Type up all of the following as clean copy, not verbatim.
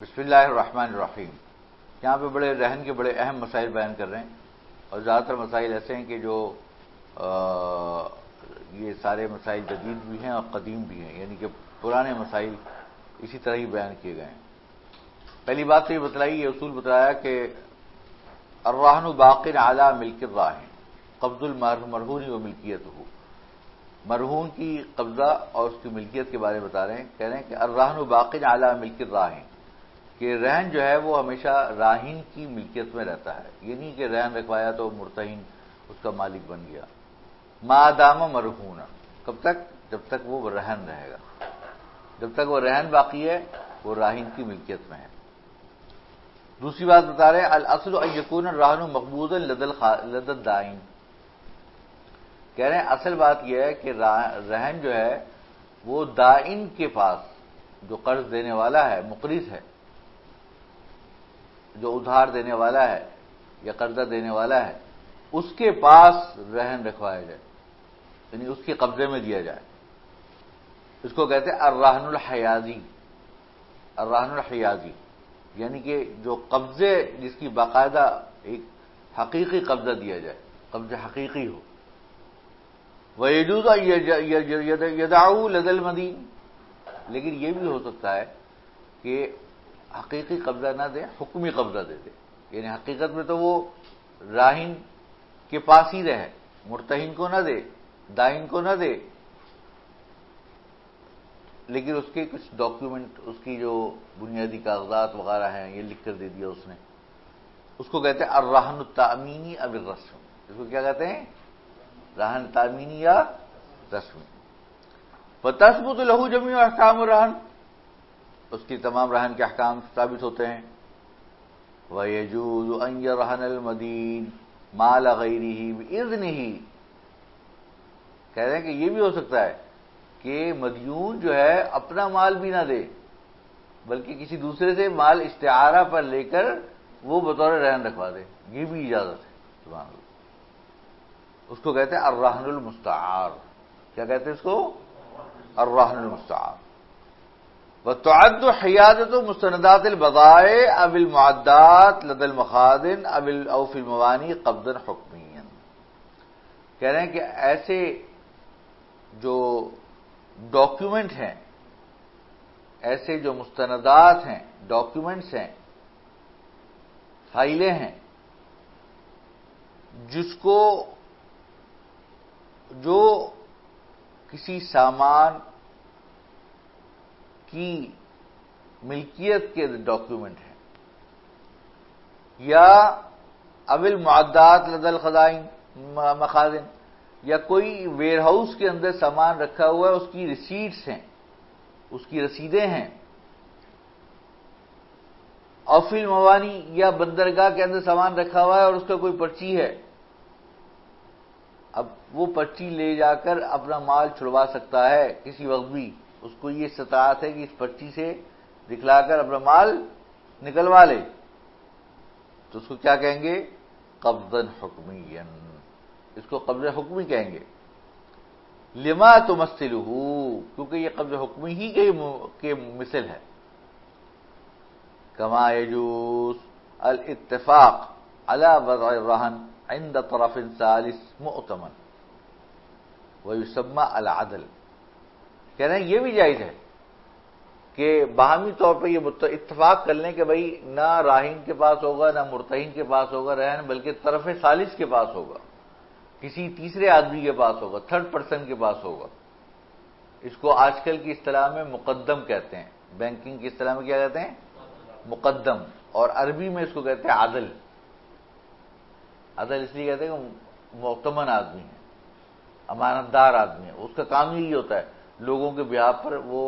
بسم اللہ الرحمن الرحیم۔ یہاں پہ بڑے رہن کے بڑے اہم مسائل بیان کر رہے ہیں، اور زیادہ تر مسائل ایسے ہیں کہ جو یہ سارے مسائل جدید بھی ہیں اور قدیم بھی ہیں، یعنی کہ پرانے مسائل اسی طرح ہی بیان کیے گئے ہیں۔ پہلی بات تو یہ بتلائی، یہ اصول بتلایا کہ الرہن باق علی ملک الراہن، قبض المرہون و ملکیتہ، مرہون کی قبضہ اور اس کی ملکیت کے بارے میں بتا رہے ہیں۔ کہہ رہے ہیں کہ الرہن باق علی ملک الراہن، کہ رہن جو ہے وہ ہمیشہ راہن کی ملکیت میں رہتا ہے، یہ نہیں کہ رہن رکھوایا تو مرتہن اس کا مالک بن گیا۔ ما دام مرہون، کب تک؟ جب تک وہ رہن رہے گا، جب تک وہ رہن باقی ہے وہ راہن کی ملکیت میں ہے۔ دوسری بات بتا رہے ہیں الاصل ان یکون الرہن مقبوضا لدى الدائن، کہہ رہے ہیں اصل بات یہ ہے کہ رہن جو ہے وہ دائن کے پاس، جو قرض دینے والا ہے، مقرض ہے، جو ادھار دینے والا ہے یا قرضہ دینے والا ہے، اس کے پاس رہن رکھوایا جائے، یعنی اس کے قبضے میں دیا جائے۔ اس کو کہتے ہیں الرہن الحیازی، الرہن الحیازی، یعنی کہ جو قبضے، جس کی باقاعدہ ایک حقیقی قبضہ دیا جائے، قبضہ حقیقی ہو۔ وَيَجُوزُ أَن يَدَعُوا لَدَى الْمَدِينِ، لیکن یہ بھی ہو سکتا ہے کہ حقیقی قبضہ نہ دے، حکمی قبضہ دے دے، یعنی حقیقت میں تو وہ راہن کے پاس ہی رہے، مرتہن کو نہ دے، دائن کو نہ دے، لیکن اس کے کچھ ڈاکیومنٹ، اس کی جو بنیادی کاغذات وغیرہ ہیں یہ لکھ کر دے دیا اس نے۔ اس کو کہتے ہیں الرہن التأمینی او الرسم، اس کو کیا کہتے ہیں؟ رہن تأمینی یا رسم۔ فَتَثْبُتُ لَهُ جَمِيعُ أَحْكَامُ الرَّهْن، اس کی تمام رہن کے احکام ثابت ہوتے ہیں۔ وَيَجُوزُ أَن يَرْهَنَ الْمَدِينُ مَالَ غَيْرِهِ بِإِذْنِهِ، کہہ رہے ہیں کہ یہ بھی ہو سکتا ہے کہ مدیون جو ہے اپنا مال بھی نہ دے، بلکہ کسی دوسرے سے مال استعارہ پر لے کر وہ بطور رہن رکھوا دے، یہ بھی اجازت ہے۔ سبحان اللہ، اس کو کہتے ہیں الرہن المستعار۔ کیا کہتے ہیں اس کو؟ الرہن المستعار۔ وتعد حیازت مستندات البضائع او المعدات لدى المخازن او في الموانئ قبضا حکمیا، کہہ رہے ہیں کہ ایسے جو ڈاکیومنٹ ہیں، ایسے جو مستندات ہیں، ڈاکیومنٹس ہیں، فائلیں ہیں، جس کو جو کسی سامان کی ملکیت کے ڈاکیومنٹ ہیں، یا اول معدات لدى الخزائن مخازن، یا کوئی ویئر ہاؤس کے اندر سامان رکھا ہوا ہے، اس کی ریسیٹس ہیں، اس کی رسیدیں ہیں، اور فی الموانی، یا بندرگاہ کے اندر سامان رکھا ہوا ہے اور اس کا کوئی پرچی ہے، اب وہ پرچی لے جا کر اپنا مال چھڑوا سکتا ہے کسی وقت بھی، اس کو یہ استطاعت ہے کہ اس پرچی سے دکھلا کر اپنا مال نکلوا لے، تو اس کو کیا کہیں گے؟ قبضا حکمیا، اس کو قبض حکمی کہیں گے۔ لما تمثلہ، کیونکہ یہ قبض حکمی ہی کے مثل ہے۔ کما یجوز الاتفاق علی وضع الرہن عند طرف ثالث مؤتمن ویسمى العدل، کہہ رہے ہیں یہ بھی جائز ہے کہ باہمی طور پہ یہ اتفاق کر لیں کہ بھئی نہ راہن کے پاس ہوگا نہ مرتہن کے پاس ہوگا رہن، بلکہ طرف ثالث کے پاس ہوگا، کسی تیسرے آدمی کے پاس ہوگا، تھرڈ پرسن کے پاس ہوگا۔ اس کو آج کل کی اصطلاح میں مقدم کہتے ہیں، بینکنگ کی اصطلاح میں کیا کہتے ہیں؟ مقدم، اور عربی میں اس کو کہتے ہیں عدل۔ عدل اس لیے کہتے ہیں کہ معتمن آدمی ہے، امانت دار آدمی ہے، اس کا کام یہی ہوتا ہے، لوگوں کے بیہاف پر وہ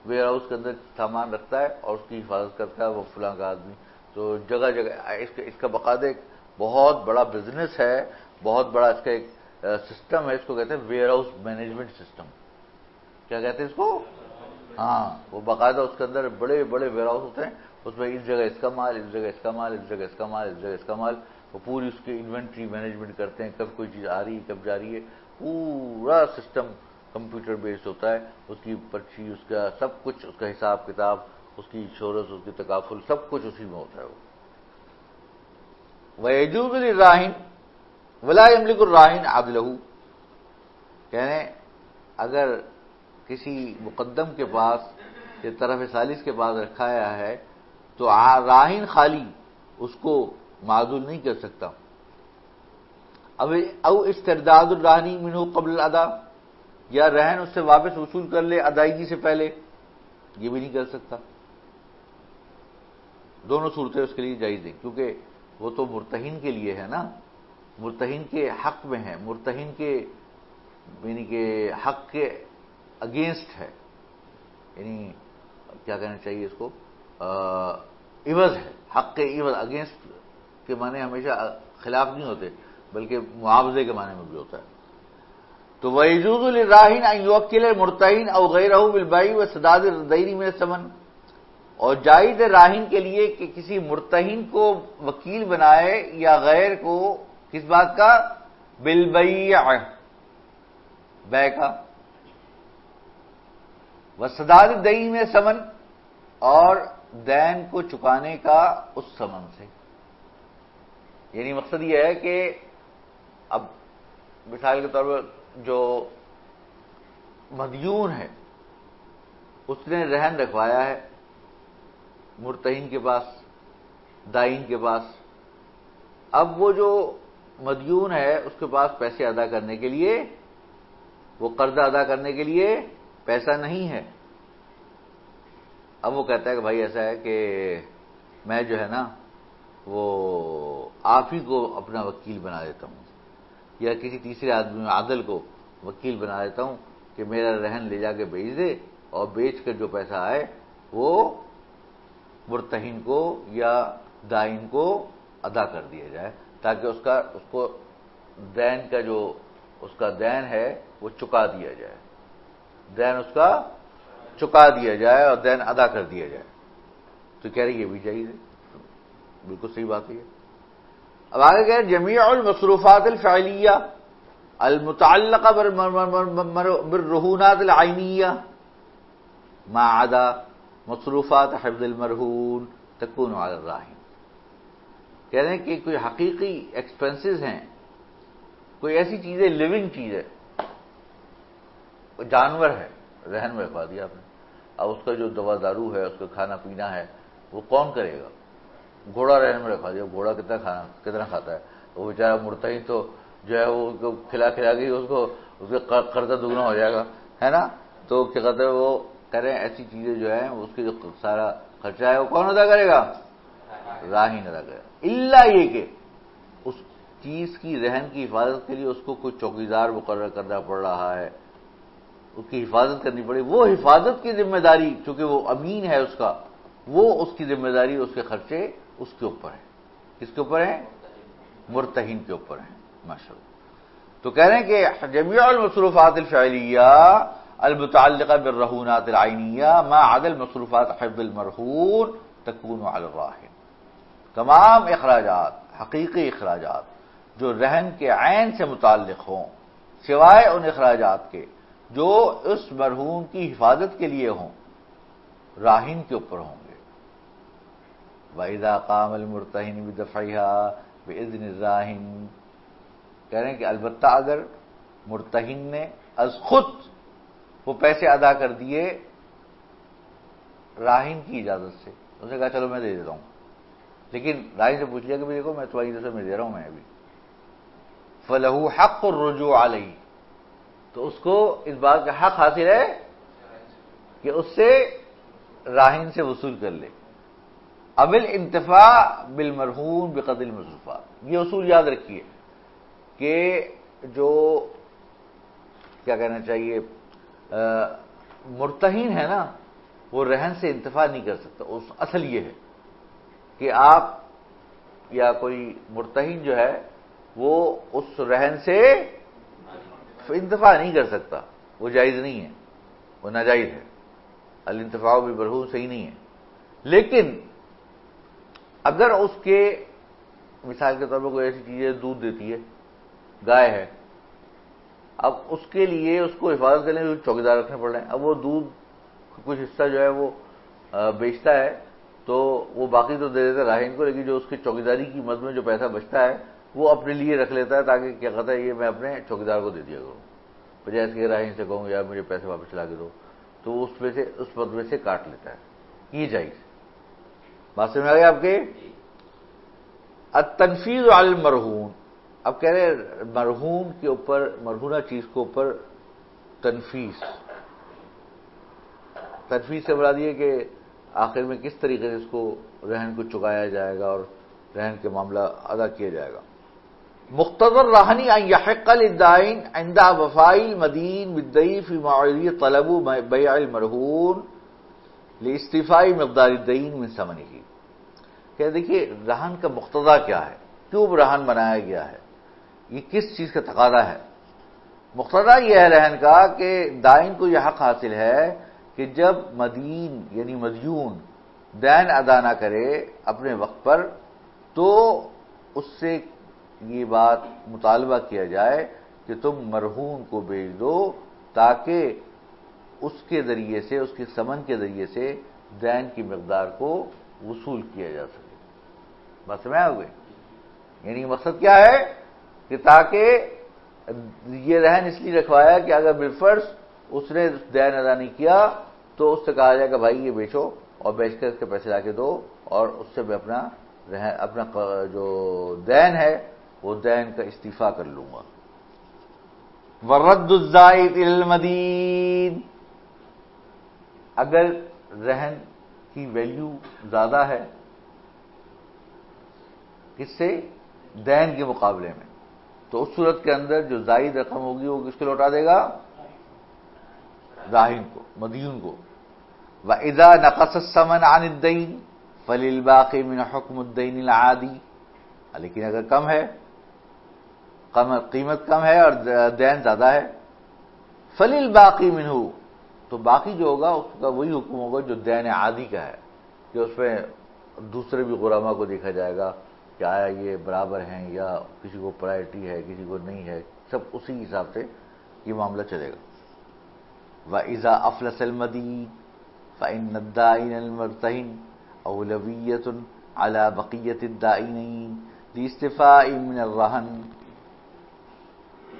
ویئر ہاؤس کے اندر سامان رکھتا ہے اور اس کی حفاظت کرتا ہے، وہ فلاں کا آدمی۔ تو جگہ جگہ اس کا باقاعدہ ایک بہت بڑا بزنس ہے، بہت بڑا اس کا ایک سسٹم ہے، اس کو کہتے ہیں ویئر ہاؤس مینجمنٹ سسٹم۔ کیا کہتے ہیں اس کو؟ ہاں، وہ باقاعدہ اس کے اندر بڑے بڑے ویئر ہاؤس ہوتے ہیں، اس میں اس جگہ اس کا مال، اس جگہ اس کا مال، اس جگہ اس کا مال، اس جگہ اس کا مال، وہ پوری اس کی انوینٹری مینجمنٹ کرتے ہیں، کب کوئی چیز آ رہی ہے، کب جا رہی ہے، پورا سسٹم کمپیوٹر بیسڈ ہوتا ہے، اس کی پرچی، اس کا سب کچھ، اس کا حساب کتاب اس کی انشورنس، اس کی تکافل، سب کچھ اسی میں ہوتا ہے وہ. وَيَجُوزُ لِلرَّاهِنِ وَلَا يَمْلِكُ الرَّاهِنُ عَدْلَهُ، کہنے اگر کسی مقدم کے پاس یا طرف ثالث کے پاس رکھایا ہے تو راہن خالی اس کو معدول نہیں کر سکتا. او استرداد الراہنی منہ قبل الادا، یا رہن اس سے واپس وصول کر لے ادائیگی سے پہلے، یہ بھی نہیں کر سکتا. دونوں صورتیں اس کے لیے جائز ہیں، کیونکہ وہ تو مرتہن کے لیے ہے نا، مرتہن کے حق میں ہے، مرتہن کے یعنی کہ حق کے اگینسٹ ہے، یعنی کیا کہنا چاہیے اس کو، عوض ہے، حق کے عوض. اگینسٹ کے معنی ہمیشہ خلاف نہیں ہوتے بلکہ معاوضے کے معنی میں بھی ہوتا ہے. تو وَيَجُوزُ لِلرَّاهِنِ أَن يُوَكِّلَ الْمُرْتَهِنَ أَوْ غَيْرَهُ بِالْبَيْعِ وَسَدَادِ الدَّيْنِ مِنَ الثَّمَنِ، اور جائز ہے راہن کے لیے کہ کسی مرتہن کو وکیل بنائے یا غیر کو، کس بات کا؟ بالبیع، بیع کا، وسداد الدین میں ثمن، اور دین کو چکانے کا اس ثمن سے. یعنی مقصد یہ ہے کہ اب مثال کے طور پر جو مدیون ہے اس نے رہن رکھوایا ہے مرتہن کے پاس، دائن کے پاس. اب وہ جو مدیون ہے اس کے پاس پیسے ادا کرنے کے لیے، وہ قرضہ ادا کرنے کے لیے پیسہ نہیں ہے. اب وہ کہتا ہے کہ بھائی ایسا ہے کہ میں جو ہے نا وہ آپ ہی کو اپنا وکیل بنا دیتا ہوں، یا کسی تیسرے آدمی عادل کو وکیل بنا دیتا ہوں کہ میرا رہن لے جا کے بیچ دے، اور بیچ کر جو پیسہ آئے وہ مرتہن کو یا دائن کو ادا کر دیا جائے، تاکہ اس کو دین کا جو اس کا دین ہے وہ چکا دیا جائے، دین اس کا چکا دیا جائے اور دین ادا کر دیا جائے. تو کہہ رہی یہ بھی چاہیے، بالکل صحیح بات ہے. اب آگے کہہ رہے جمیع المصروفات الفعلیہ المتعلقہ بالرہونات العینیہ ما عدا مصروفات حفظ المرہون تکون علی الراہن. کہہ رہے ہیں کہ کوئی حقیقی ایکسپنسز ہیں، کوئی ایسی چیز ہے، لیونگ چیز ہے، جانور ہے، رہن میں رکھوا دیا آپ نے، اب اس کا جو دوا دارو ہے، اس کا کھانا پینا ہے، وہ کون کرے گا؟ گھوڑا رہن میں رکھوا دیا، گھوڑا کتنا کھاتا ہے، وہ بیچارہ مرتہن تو جو ہے وہ کھلا کے اس کا قرضہ دگنا ہو جائے گا، ہے نا. تو کیا کہتے ہیں وہ کہہ رہے ہیں ایسی چیزیں جو ہیں اس کی جو سارا خرچہ ہے وہ کون ادا کرے گا؟ راہن ادا کرے گا. الا یہ کہ اس چیز کی رہن کی حفاظت کے لیے اس کو کوئی چوکیدار مقرر کرنا پڑ رہا ہے، اس کی حفاظت کرنی پڑے، وہ حفاظت کی ذمہ داری چونکہ وہ امین ہے اس کا، وہ اس کی ذمہ داری، اس کے خرچے اس کے اوپر ہیں. کس کے اوپر ہیں؟ مرتہن کے اوپر ہیں. ماشاءاللہ. تو کہہ رہے ہیں کہ جمیع المصروفات الفعلیہ المتعلقہ بالرہونات العینیہ ما عدا المصروفات حفظ المرہون تکون علی الراہن. تمام اخراجات، حقیقی اخراجات جو رہن کے عین سے متعلق ہوں، سوائے ان اخراجات کے جو اس مرہون کی حفاظت کے لیے ہوں، راہن کے اوپر ہوں گے. وَإِذَا قَامَ الْمُرْتَهِنُ بِدَفْعِهَا بِإِذْنِ الرَّاهِنِ، کہہ رہے ہیں کہ البتہ اگر مرتہن نے از خود وہ پیسے ادا کر دیے راہن کی اجازت سے، اس نے کہا چلو میں دے دیتا ہوں، لیکن راہن سے پوچھ لیا کہ دیکھو میں تمہاری طرف سے میں دے رہا ہوں، میں ابھی فَلَهُ حَقُّ الرُّجُوعِ عَلَيْهِ، تو اس کو اس بات کا حق حاصل ہے کہ اس سے راہن سے وصول کر لے. اب الانتفاع بالمرہون بقدر المصروفات، یہ اصول یاد رکھیے کہ جو کیا کہنا چاہیے مرتہن ہے نا وہ رہن سے انتفاع نہیں کر سکتا. اس اصل یہ ہے کہ آپ یا کوئی مرتہن جو ہے وہ اس رہن سے انتفاع نہیں کر سکتا، وہ جائز نہیں ہے، وہ ناجائز ہے. الانتفاع بالمرہون صحیح نہیں ہے. لیکن اگر اس کے مثال کے طور پر کوئی ایسی چیز ہے، دودھ دیتی ہے، گائے ہے، اب اس کے لیے اس کو حفاظت کرنے کے لیے چوکیدار رکھنے پڑ رہے ہیں. اب وہ دودھ کچھ حصہ جو ہے وہ بیچتا ہے تو وہ باقی تو دے دیتا ہے راہن کو، لیکن جو اس کی چوکیداری کی مد میں جو پیسہ بچتا ہے وہ اپنے لیے رکھ لیتا ہے، تاکہ کیا کہتا ہے یہ میں اپنے چوکیدار کو دے دیا کروں، بجائے اس کے راہن سے کہوں یار مجھے پیسے واپس لا کے دو، تو وہ اس میں سے اس بدلے سے کاٹ لیتا ہے. یہ جائز. بات سمجھ آ گئی آپ کے؟ التنفیذ علی المرہون. اب کہہ رہے مرہون کے اوپر، مرہونہ چیز کے اوپر تنفیذ سے مراد یہ کہ آخر میں کس طریقے سے اس کو رہن کو چکایا جائے گا اور رہن کے معاملہ ادا کیا جائے گا. مقتضى الرهن ان يحق للدائن عند وفاء المدين بالدين في معاوضه طلب بيع المرهون لاستيفاء مقدار الدين من ثمنه. کہ دیکھیے رہن کا مقتضا کیا ہے، کیوں رہن بنایا گیا ہے، یہ کس چیز کا تقاضا ہے. مقتضا یہ ہے رہن کا کہ دائن کو یہ حق حاصل ہے کہ جب مدین یعنی مدیون دین ادا نہ کرے اپنے وقت پر تو اس سے یہ بات مطالبہ کیا جائے کہ تم مرہون کو بیچ دو تاکہ اس کے ذریعے سے، اس کے ثمن کے ذریعے سے دین کی مقدار کو وصول کیا جا سکے. بات سمجھ آ گئی؟ یعنی مقصد کیا ہے کہ تاکہ یہ رہن اس لیے رکھوایا کہ اگر بالفرض اس نے دین ادا نہیں کیا تو اس سے کہا جائے کہ بھائی یہ بیچو اور بیچ کر اس کے پیسے لا کے دو اور اس سے میں اپنا جو دین ہے وہ دین کا استعفا کر لوں گا. ورد الزائد الی المدین. اگر رہن کی ویلیو زیادہ ہے کس سے؟ دین کے مقابلے میں، تو اس صورت کے اندر جو زائد رقم ہوگی وہ کس کو لوٹا دے گا؟ راہن کو، مدیون کو. وَإِذَا نَقَصَ الثَّمَنُ عَنِ الدَّيْنِ فَلِلْبَاقِ مِنْ حُكْمِ الدَّيْنِ الْعَادِي. لیکن اگر کم ہے، قیمت کم ہے اور دین زیادہ ہے، فَلِلْبَاقِ مِنْهُ، تو باقی جو ہوگا اس کا وہی حکم ہوگا جو دین عادی کا ہے، کہ اس میں دوسرے بھی غرما کو دیکھا جائے گا کہ آیا یہ برابر ہیں یا کسی کو پرائرٹی ہے کسی کو نہیں ہے، سب اسی حساب سے یہ معاملہ چلے گا. وَإِذَا أَفْلَسَ الْمَدِينُ فَإِنَّ الدَّائِنَ الْمُرْتَهِنَ أَوْلَوِيَّةٌ عَلَى بَقِيَّةِ الدَّائِنَيْنِ لِاسْتِفَاءٍ مِنَ الرَّهْنِ.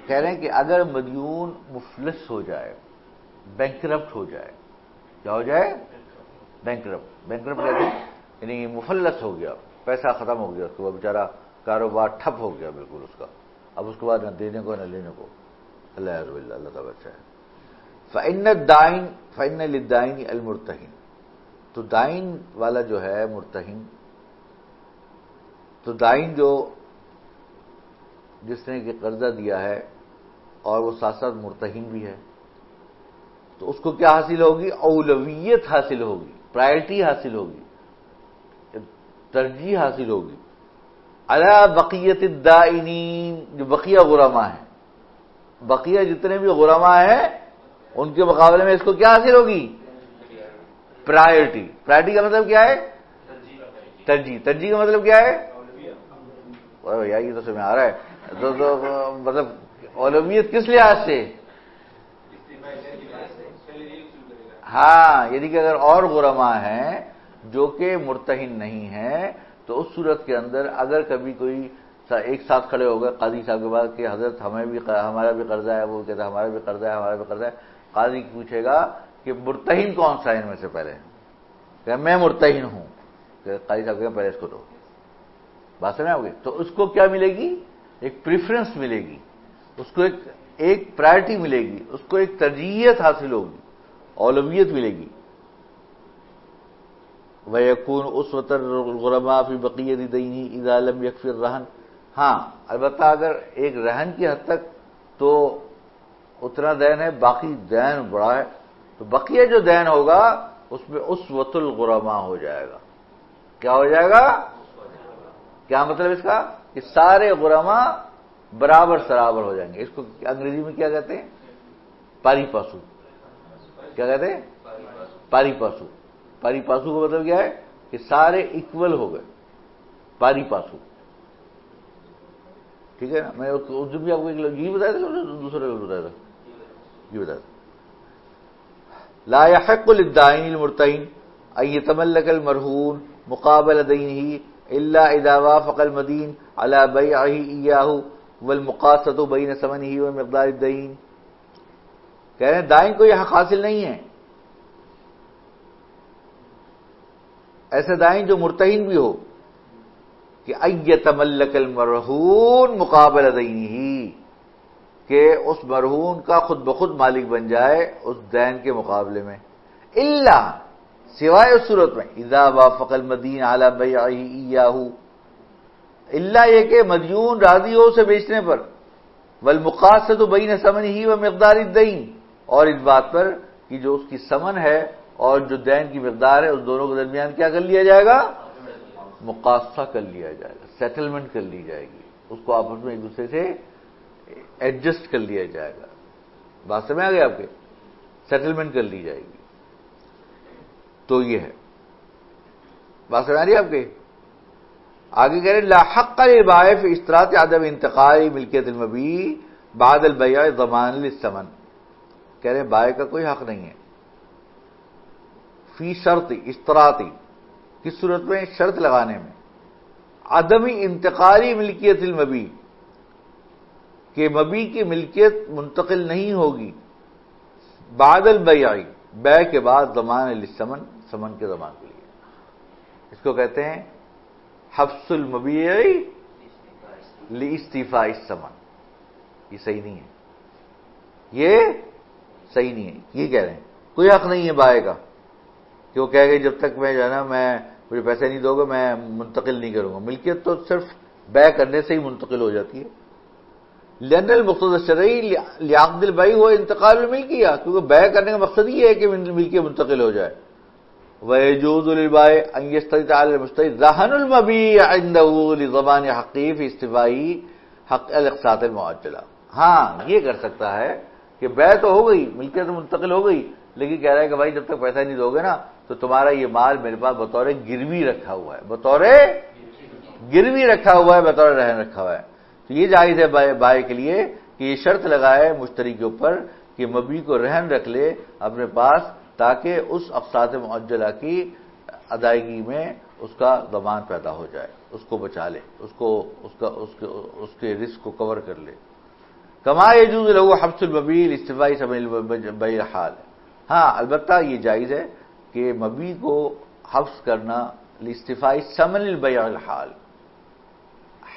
کہہ رہے ہیں کہ اگر مدیون مفلس ہو جائے، بینکرپٹ ہو جائے، کیا ہو جائے؟ بینکرپٹ کہتے ہیں یعنی مفلس ہو گیا، پیسہ ختم ہو گیا اس کو، بیچارہ کاروبار ٹھپ ہو گیا بالکل اس کا، اب اس کے بعد نہ دینے کو نہ لینے کو، اللہ کا بچہ ہے. فَإِنَّ لِلدَّائِنِ الْمُرْتَهِنِ. تو دائن والا جو ہے مرتہن، تو دائن جو جس نے کہ قرضہ دیا ہے اور وہ ساتھ ساتھ مرتہن بھی ہے، تو اس کو کیا حاصل ہوگی؟ اولویت حاصل ہوگی، پرائرٹی حاصل ہوگی، ترجیح حاصل ہوگی علی بقیت الدائنین، جو بقیہ غرما ہیں، بقیہ جتنے بھی غرما ہیں ان کے مقابلے میں اس کو کیا حاصل ہوگی؟ پرائرٹی. پرائرٹی کا مطلب کیا ہے؟ ترجیح. ترجیح کا مطلب کیا ہے؟ یار یہ تو سمجھ آ رہا ہے. تو مطلب اولویت کس لحاظ سے؟ ہاں، یعنی کہ اگر اور غرما ہیں جو کہ مرتہن نہیں ہیں تو اس صورت کے اندر اگر کبھی کوئی ایک ساتھ کھڑے ہو گئے قاضی صاحب کے بعد کہ حضرت ہمارا بھی قرضہ ہے، وہ کہتا ہے ہمارا بھی قرضہ ہے، ہمارا بھی قرضہ ہے. قاضی پوچھے گا کہ مرتہن کون سا ہے ان میں سے پہلے؟ کہ میں مرتہن ہوں. کہ قاضی صاحب کہیں پہلے اس کو دو. بات سمجھ آ گئی؟ تو اس کو کیا ملے گی؟ ایک پریفرنس ملے گی، اس کو ایک پرائرٹی ملے گی، اس کو ایک ترجیحیت حاصل ہوگی، اولویت ملے گی. وَيَكُونُ أُسْوَةَ الْغُرَمَاءِ فِي بَقِيَّةِ دَيْنِهِ إِذَا لَمْ يَكْفِ الرَّهْنُ. ہاں البتہ اگر ایک رہن کی حد تک تو اتنا دین ہے، باقی دین بڑا ہے، تو بقیہ جو دین ہوگا اس میں اسوۃ الغرماء ہو جائے گا. کیا ہو جائے گا؟ کیا مطلب اس کا؟ کہ سارے غرماء برابر سرابر ہو جائیں گے. اس کو انگریزی میں کیا کہتے ہیں؟ پاری پاسو. کیا کہتے ہیں؟ پاری پاسو. پاری پاسو کا مطلب کیا ہے؟ کہ سارے ایکول ہو گئے، پاری پاسو. ٹھیک ہے نا؟ میں اس دن بھی آپ کو یہ بتایا تھا، دوسرے کو بتایا تھا، یہ بتایا تھا. لا يحق للدائن المرتهن ان یتملک المرہون مقابل دینہ الا اذا وافق المدین علی بیعہ ایاہ والمقاصۃ بین ثمنہ ومقدار الدین. کہہ رہے ہیں دائن کو یہ حق حاصل نہیں ہے، ایسے دائن جو مرتہن بھی ہو، کہ ان یتملک المرہون مقابل دینہ، کہ اس مرہون کا خود بخود مالک بن جائے اس دین کے مقابلے میں، الا سوائے اس صورت میں اذا وافق المدین علی بیعہ ایاہ، الا یہ کہ مدیون راضی ہو اسے بیچنے پر، والمقاصۃ بین ثمنہ ومقدار الدین، اور اس بات پر کہ جو اس کی ثمن ہے اور جو دین کی مقدار ہے اس دونوں کے درمیان کیا کر لیا جائے گا؟ مقاصہ کر لیا جائے گا، سیٹلمنٹ کر لی جائے گی، اس کو آپس میں ایک دوسرے سے ایڈجسٹ کر لیا جائے گا. بات سمجھ آ گئی آپ کے؟ سیٹلمنٹ کر لی جائے گی. تو یہ ہے بات سمجھ آ رہی ہے آپ کے؟ آگے کہہ رہے لا حق للبائع فی اشتراط عدم انتقال ملکیت المبیع بعد البیع ضمان للثمن. کہہ رہے بائع کا کوئی حق نہیں ہے فی شرط اشتراطی، کس صورت میں؟ شرط لگانے میں، عدم انتقالی ملکیت المبیع، کہ مبیع کی ملکیت منتقل نہیں ہوگی، بعد البیع، بیع کے بعد، ضمان للثمن، ثمن کے ضمان کے لیے. اس کو کہتے ہیں حبس المبیع لاستیفاء الثمن. یہ صحیح نہیں ہے، یہ صحیح نہیں ہے. یہ کہہ رہے ہیں کوئی حق نہیں ہے بائع کا کہ وہ کہے گا جب تک میں جو ہے نا مجھے پیسے نہیں دو گے میں منتقل نہیں کروں گا. ملکیت تو صرف بیع کرنے سے ہی منتقل ہو جاتی ہے. لأن المقصود الشرعی لعقد البیع ہوا انتقال الملکیہ، کیونکہ بیع کرنے کا مقصد یہ ہے کہ ملکیت منتقل ہو جائے. ويجوز للبائع ان يشترط على المشتري رهن المبيع عنده لضمان حقه في استيفاء حق الاقساط المعجلہ. ہاں یہ کر سکتا ہے کہ بیع تو ہو گئی، ملکیت منتقل ہو گئی، لیکن کہہ رہا ہے کہ بھائی جب تک پیسہ نہیں دو گے نا تو تمہارا یہ مال میرے پاس بطور گروی رکھا ہوا ہے، بطور گروی رکھا ہوا ہے، بطور رہن رکھا ہوا ہے. تو یہ جائز ہے بائع کے لیے کہ یہ شرط لگائے مشتری کے اوپر کہ مبیع کو رہن رکھ لے اپنے پاس، تاکہ اس اقساط معجلہ کی ادائیگی میں اس کا ضمان پیدا ہو جائے، اس کو بچا لے، اس کے رسک کو کور کر لے. کما یجوز له حبس المبیع لاستیفاء ثمن البیع الحال. ہاں البتہ یہ جائز ہے کہ مبیع کو حبس کرنا لاستیفاء ثمن البیع الحال،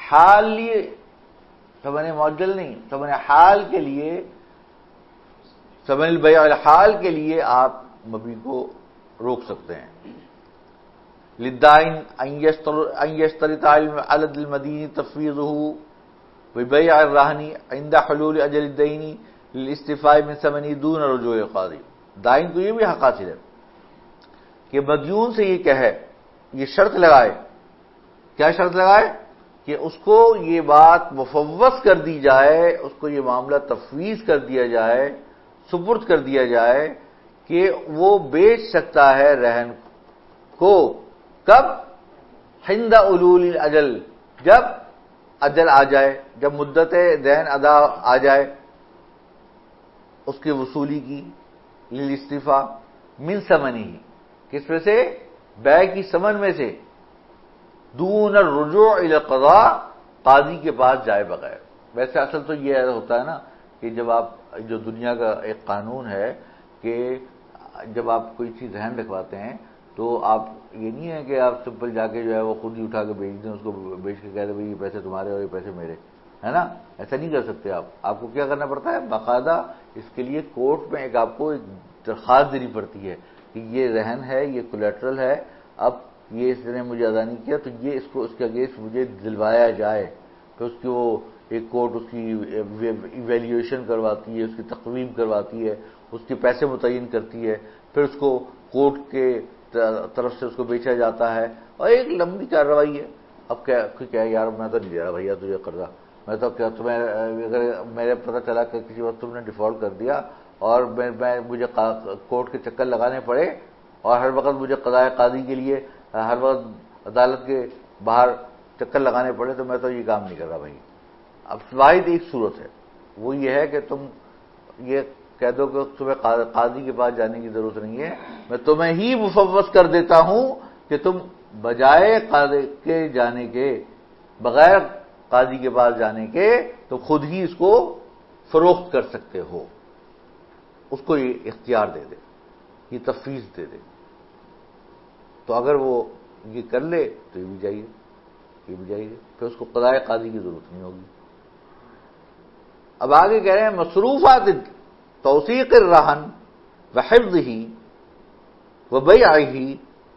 حال لیے ثمن معجل نہیں، ثمن حال کے لیے، ثمن البیع الحال کے لیے آپ مبیع کو روک سکتے ہیں. للدائن ان یشترط علی المدین تفویضہ ببیع الرہن عند حلول اجل الدین للاستیفاء من ثمنہ دون رجوع القاضی. دائن کو یہ بھی حق حاصل ہے کہ مدیون سے یہ کہے، یہ شرط لگائے. کیا شرط لگائے؟ کہ اس کو یہ بات مفوض کر دی جائے، اس کو یہ معاملہ تفویض کر دیا جائے، سپرد کر دیا جائے کہ وہ بیچ سکتا ہے رہن کو. کب؟ عند حلول الاجل، جب اجل آ جائے، جب مدت دین ادا آ جائے اس کی وصولی کی. للاستیفاء من ثمنہ، کس میں سے؟ بیع کی ثمن میں سے. دون الرجوع الی القضاء، قاضی کے پاس جائے بغیر. ویسے اصل تو یہ ہوتا ہے نا کہ جب آپ، جو دنیا کا ایک قانون ہے کہ جب آپ کوئی چیز رہن رکھواتے ہیں تو آپ یہ نہیں ہے کہ آپ سمپل جا کے جو ہے وہ خود ہی اٹھا کے بیچ دیں، اس کو بیچ کے کہہ دیں بھائی یہ پیسے تمہارے اور یہ پیسے میرے، ہے نا. ایسا نہیں کر سکتے آپ کو کیا کرنا پڑتا ہے؟ باقاعدہ اس کے لیے کورٹ میں ایک آپ کو ایک درخواست دینی پڑتی ہے کہ یہ رہن ہے، یہ کولیٹرل ہے، اب یہ اس نے مجھے ادا نہیں کیا تو یہ اس کو، اس کے اگینسٹ مجھے دلوایا جائے. پھر اس کی وہ ایک کورٹ اس کی ایویلیویشن کرواتی ہے، اس کی تقویم کرواتی ہے، اس کے پیسے متعین کرتی ہے، پھر اس کو کورٹ کے طرف سے اس کو بیچا جاتا ہے، اور ایک لمبی کارروائی ہے. اب کیا یار میں تو نہیں دے رہا بھیا تجھے قرضہ، میں تو کیا تمہیں اگر میرے پتہ چلا کہ کسی وقت تم نے ڈیفالٹ کر دیا اور مجھے کورٹ کے چکر لگانے پڑے اور ہر وقت مجھے قضائے قاضی کے لیے ہر وقت عدالت کے باہر چکر لگانے پڑے تو میں تو یہ کام نہیں کر رہا بھائی. اب واحد ایک صورت ہے، وہ یہ ہے کہ تم یہ کہہ دو کہ تمہیں قاضی کے پاس جانے کی ضرورت نہیں ہے، میں تمہیں ہی مفوض کر دیتا ہوں کہ تم بجائے قاضی کے جانے کے، بغیر قاضی کے پاس جانے کے تو خود ہی اس کو فروخت کر سکتے ہو، اس کو یہ اختیار دے دے، یہ تفویض دے دے۔ تو اگر وہ یہ کر لے تو یہ بھی جائیے، یہ بھی جائیے، پھر اس کو قضائے قاضی کی ضرورت نہیں ہوگی۔ اب آگے کہہ رہے ہیں مصروفات توثیق الرہن وحفظہ وبیعہ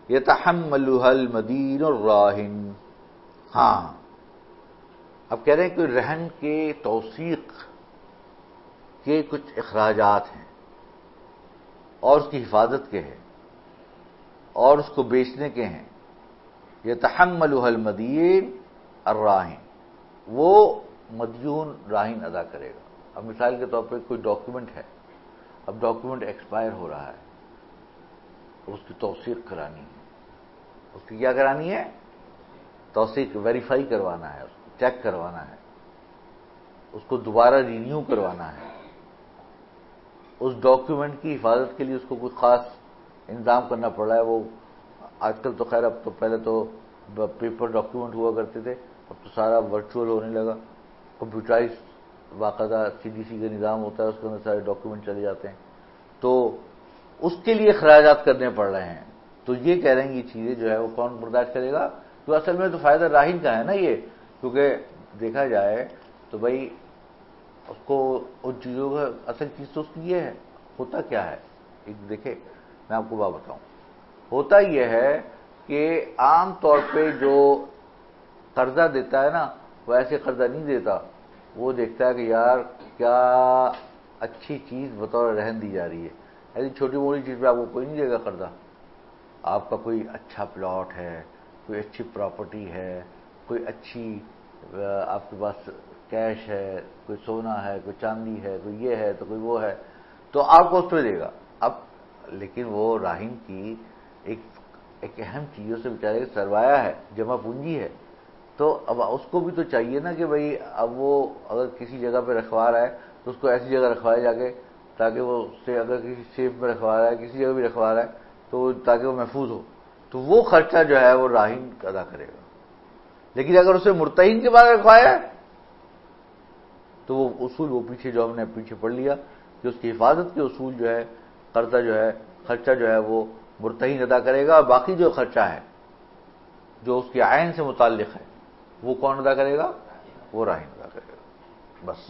یتحملها المدین الراہن۔ ہاں، اب کہہ رہے ہیں کہ رہن کے توثیق کے کچھ اخراجات ہیں اور اس کی حفاظت کے ہیں اور اس کو بیچنے کے ہیں۔ یتحملها المدین الراہن، وہ مدیون راہن ادا کرے گا۔ اب مثال کے طور پہ کوئی ڈاکیومنٹ ہے، اب ڈاکیومنٹ ایکسپائر ہو رہا ہے، اس کی توثیق کرانی ہے، اس کی کیا کرانی ہے؟ توثیق، ویریفائی کروانا ہے، اس کو چیک کروانا ہے، اس کو دوبارہ رینیو کروانا ہے۔ اس ڈاکیومنٹ کی حفاظت کے لیے اس کو کوئی خاص انتظام کرنا پڑ رہا ہے۔ وہ آج کل تو خیر، اب تو پہلے تو پیپر ڈاکیومنٹ ہوا کرتے تھے، اب تو سارا ورچوئل ہونے لگا، کمپیوٹرائز باقاعدہ CDC کا نظام ہوتا ہے، اس کے اندر سارے ڈاکیومنٹ چلے جاتے ہیں، تو اس کے لیے اخراجات کرنے پڑ رہے ہیں۔ تو یہ کہہ رہے ہیں یہ چیزیں جو ہے وہ کون برداشت کرے گا؟ تو اصل میں تو فائدہ راہن کا ہے نا یہ، کیونکہ دیکھا جائے تو بھائی اس کو ان چیزوں کا اصل چیز تو اس کی یہ ہے، ہوتا کیا ہے؟ ایک دیکھیں، میں آپ کو بات بتاؤں، ہوتا یہ ہے کہ عام طور پہ جو قرضہ دیتا ہے نا، وہ ایسے قرضہ نہیں دیتا، وہ دیکھتا ہے کہ یار کیا اچھی چیز بطور رہن دی جا رہی ہے۔ ایسی چھوٹی موٹی چیز پہ آپ کو کوئی نہیں دے گا قرضہ۔ آپ کا کوئی اچھا پلاٹ ہے، کوئی اچھی پراپرٹی ہے، کوئی اچھی آپ کے پاس کیش ہے، کوئی سونا ہے، کوئی چاندی ہے، کوئی یہ ہے تو کوئی وہ ہے، تو آپ کو اس پہ دے گا۔ اب لیکن وہ راہن کی ایک اہم چیزوں سے بیچارے کا سرمایہ ہے، جمع پونجی ہے، تو اب اس کو بھی تو چاہیے نا کہ بھئی اب وہ اگر کسی جگہ پہ رکھوا رہا ہے تو اس کو ایسی جگہ رکھوائے جا کے تاکہ وہ اس سے، اگر کسی سیف میں رکھوا رہا ہے، کسی جگہ بھی رکھوا رہا ہے تو تاکہ وہ محفوظ ہو، تو وہ خرچہ جو ہے وہ راہن ادا کرے گا۔ لیکن اگر اسے مرتہن کے بعد رکھوایا تو وہ اصول، وہ پیچھے جو ہم نے پیچھے پڑھ لیا کہ اس کی حفاظت کے اصول جو ہے، قرضہ جو ہے، خرچہ جو ہے وہ مرتہن ادا کرے گا، اور باقی جو خرچہ ہے جو اس کی عین سے متعلق ہے وہ کون ادا کرے گا؟ وہ راہن ادا کرے گا، بس۔